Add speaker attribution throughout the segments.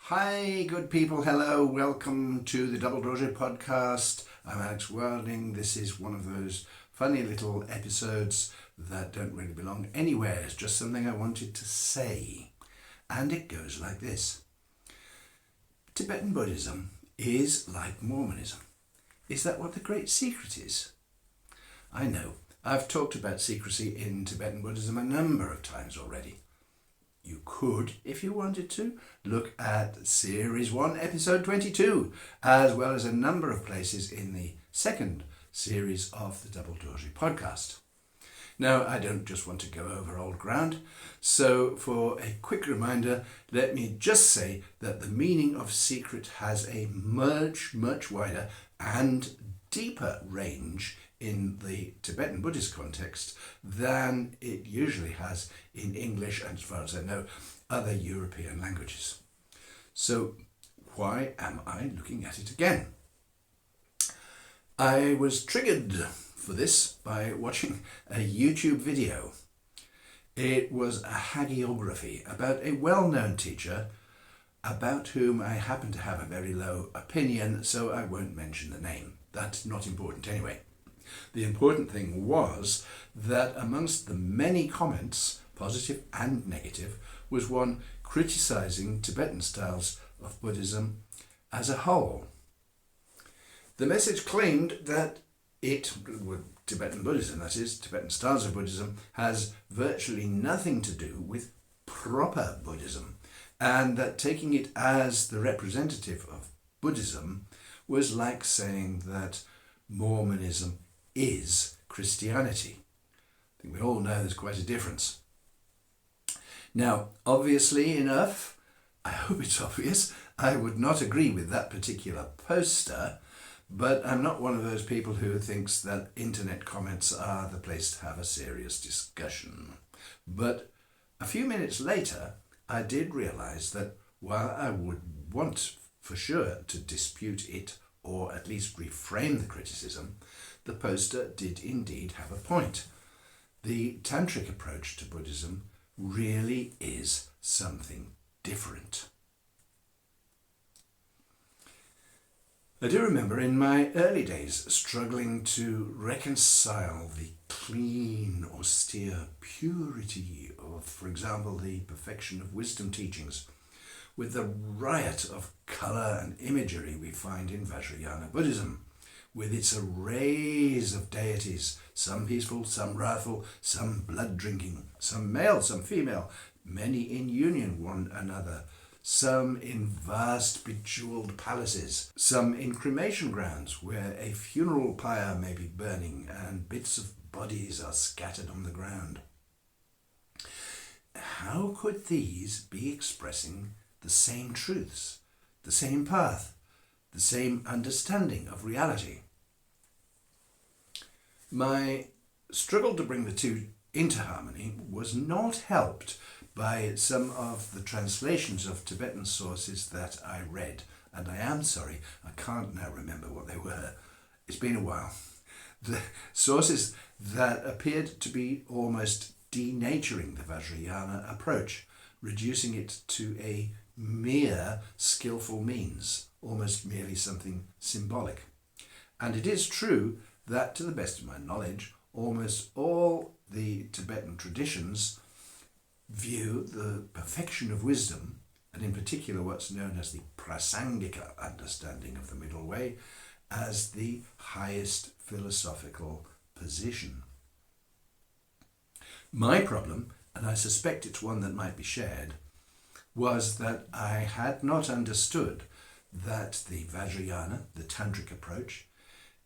Speaker 1: Hi, good people. Hello. Welcome to the Double Dojo podcast. I'm Alex Wilding. This is one of those funny little episodes that don't really belong anywhere. It's just something I wanted to say. And it goes like this. Tibetan Buddhism is like Mormonism. Is that what the great secret is? I know. I've talked about secrecy in Tibetan Buddhism a number of times already. You could, if you wanted to, look at Series 1, Episode 22, as well as a number of places in the second series of the Double Dojo podcast. Now, I don't just want to go over old ground, so for a quick reminder, let me just say that the meaning of secret has a much wider and deeper range in the Tibetan Buddhist context than it usually has in English and, as far as I know, other European languages. So why am I looking at it again? I was triggered for this by watching a YouTube video. It was a hagiography about a well-known teacher about whom I happen to have a very low opinion, so I won't mention the name. That's not important anyway. The important thing was that amongst the many comments, positive and negative, was one criticising Tibetan styles of Buddhism as a whole. The message claimed that Tibetan Buddhism, that is, Tibetan styles of Buddhism, has virtually nothing to do with proper Buddhism, and that taking it as the representative of Buddhism was like saying that Mormonism is Christianity. I think we all know there's quite a difference. Now, obviously enough, I hope it's obvious, I would not agree with that particular poster, but I'm not one of those people who thinks that internet comments are the place to have a serious discussion. But a few minutes later, I did realise that while I would want for sure to dispute it or at least reframe the criticism, the poster did indeed have a point. The tantric approach to Buddhism really is something different. I do remember in my early days struggling to reconcile the clean, austere purity of, for example, the perfection of wisdom teachings with the riot of colour and imagery we find in Vajrayana Buddhism, with its arrays of deities, some peaceful, some wrathful, some blood-drinking, some male, some female, many in union one another, some in vast bejewelled palaces, some in cremation grounds where a funeral pyre may be burning and bits of bodies are scattered on the ground. How could these be expressing the same truths, the same path, the same understanding of reality? My struggle to bring the two into harmony was not helped by some of the translations of Tibetan sources that I read, and I am sorry, I can't now remember what they were. It's been a while. The sources that appeared to be almost denaturing the Vajrayana approach, reducing it to a mere skillful means, almost merely something symbolic. And it is true that, to the best of my knowledge, almost all the Tibetan traditions view the perfection of wisdom, and in particular what's known as the prasangika understanding of the middle way, as the highest philosophical position. My problem, and I suspect it's one that might be shared, was that I had not understood that the Vajrayana, the tantric approach,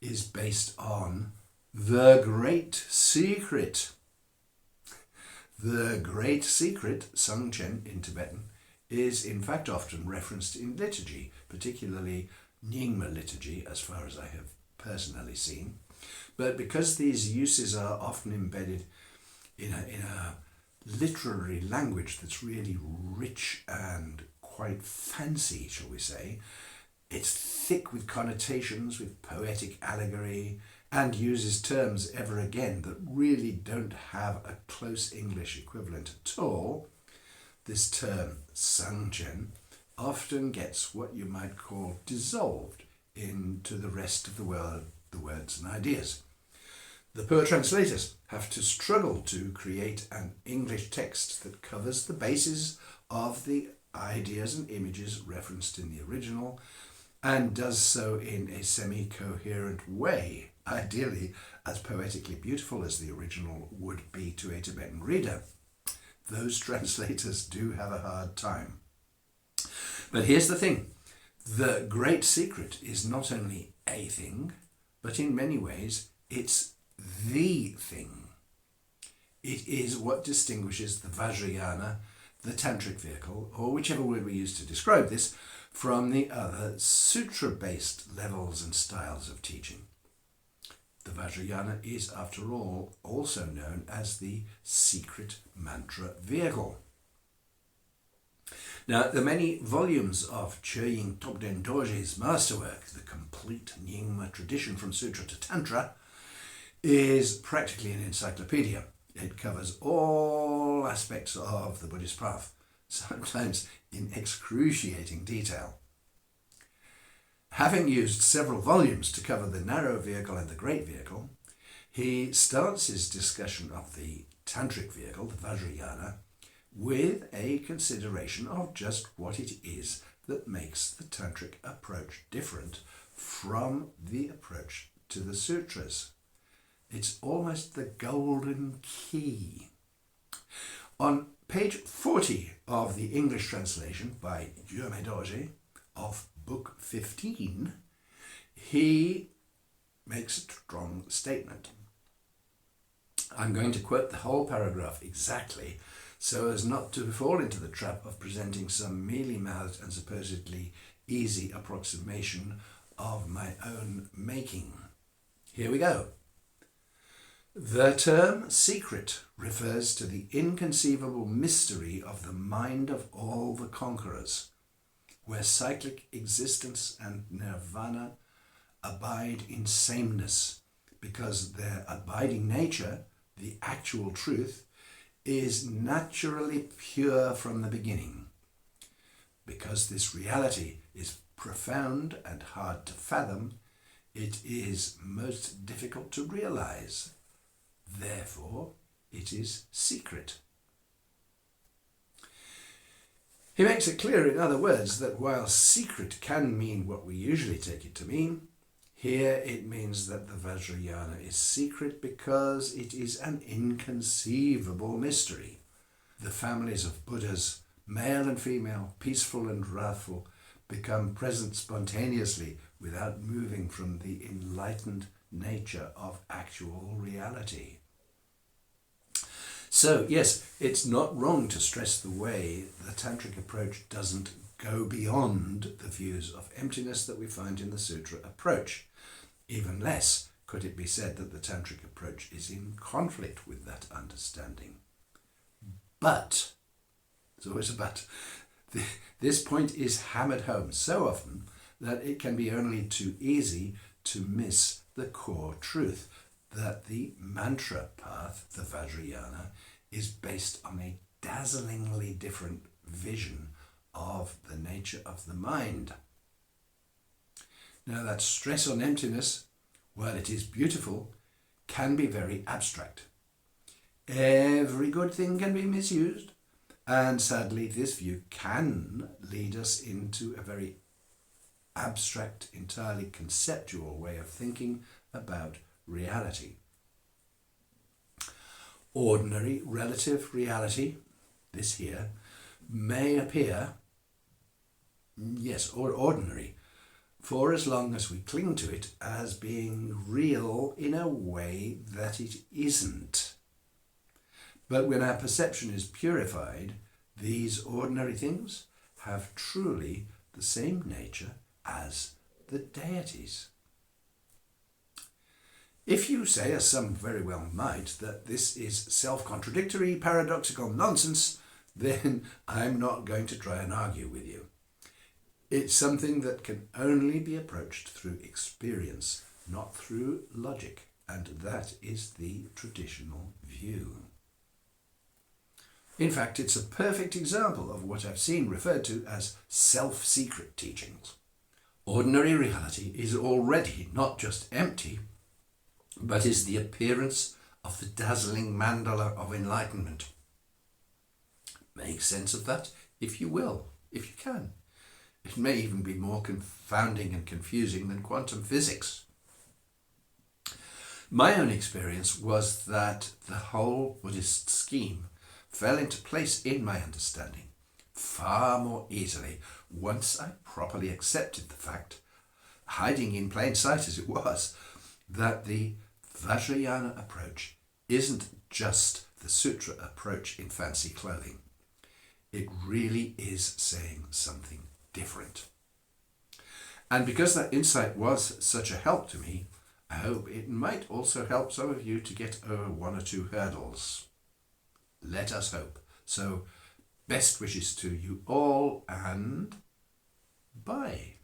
Speaker 1: is based on the great secret. The great secret, Sangchen in Tibetan, is in fact often referenced in liturgy, particularly Nyingma liturgy, as far as I have personally seen. But because these uses are often embedded in a literary language that's really rich and quite fancy, shall we say, it's thick with connotations, with poetic allegory, and uses terms ever again that really don't have a close English equivalent at all. This term, Sangchen, often gets what you might call dissolved into the rest of the world, the words and ideas. The poor translators have to struggle to create an English text that covers the bases of the ideas and images referenced in the original and does so in a semi-coherent way, ideally as poetically beautiful as the original would be to a Tibetan reader. Those translators do have a hard time. But here's the thing. The great secret is not only a thing, but in many ways it's the thing. It is what distinguishes the Vajrayana, the tantric vehicle, or whichever word we use to describe this, from the other sutra-based levels and styles of teaching. The Vajrayana is, after all, also known as the secret mantra vehicle. Now, the many volumes of Chögying Tobden Dorje's masterwork, the complete Nyingma tradition from Sutra to Tantra, is practically an encyclopedia. It covers all aspects of the Buddhist path, sometimes in excruciating detail. Having used several volumes to cover the narrow vehicle and the great vehicle, he starts his discussion of the tantric vehicle, the Vajrayana, with a consideration of just what it is that makes the tantric approach different from the approach to the sutras. It's almost the golden key. On page 40 of the English translation by Gyurme Dorje of Book 15, he makes a strong statement. I'm going to quote the whole paragraph exactly so as not to fall into the trap of presenting some mealy-mouthed and supposedly easy approximation of my own making. Here we go. The term secret refers to the inconceivable mystery of the mind of all the conquerors, where cyclic existence and nirvana abide in sameness, because their abiding nature, the actual truth, is naturally pure from the beginning. Because this reality is profound and hard to fathom, it is most difficult to realize. Therefore, it is secret. He makes it clear, in other words, that while secret can mean what we usually take it to mean, here it means that the Vajrayana is secret because it is an inconceivable mystery. The families of Buddhas, male and female, peaceful and wrathful, become present spontaneously without moving from the enlightened nature of actual reality. So, yes, it's not wrong to stress the way the tantric approach doesn't go beyond the views of emptiness that we find in the sutra approach. Even less could it be said that the tantric approach is in conflict with that understanding. But, there's always a but, this point is hammered home so often that it can be only too easy to miss the core truth, that the mantra path, the Vajrayana, is based on a dazzlingly different vision of the nature of the mind. Now, that stress on emptiness, while it is beautiful, can be very abstract. Every good thing can be misused, and sadly this view can lead us into a very abstract, entirely conceptual way of thinking about reality. Ordinary relative reality, this here, may appear, yes, or ordinary, for as long as we cling to it as being real in a way that it isn't. But when our perception is purified, these ordinary things have truly the same nature as the deities. If you say, as some very well might, that this is self-contradictory, paradoxical nonsense, then I'm not going to try and argue with you. It's something that can only be approached through experience, not through logic, and that is the traditional view. In fact, it's a perfect example of what I've seen referred to as self-secret teachings. Ordinary reality is already not just empty, but is the appearance of the dazzling mandala of enlightenment. Make sense of that if you will, if you can. It may even be more confounding and confusing than quantum physics. My own experience was that the whole Buddhist scheme fell into place in my understanding far more easily once I properly accepted the fact, hiding in plain sight as it was, that the Vajrayana approach isn't just the sutra approach in fancy clothing. It really is saying something different. And because that insight was such a help to me, I hope it might also help some of you to get over one or two hurdles. Let us hope. So, best wishes to you all, and bye.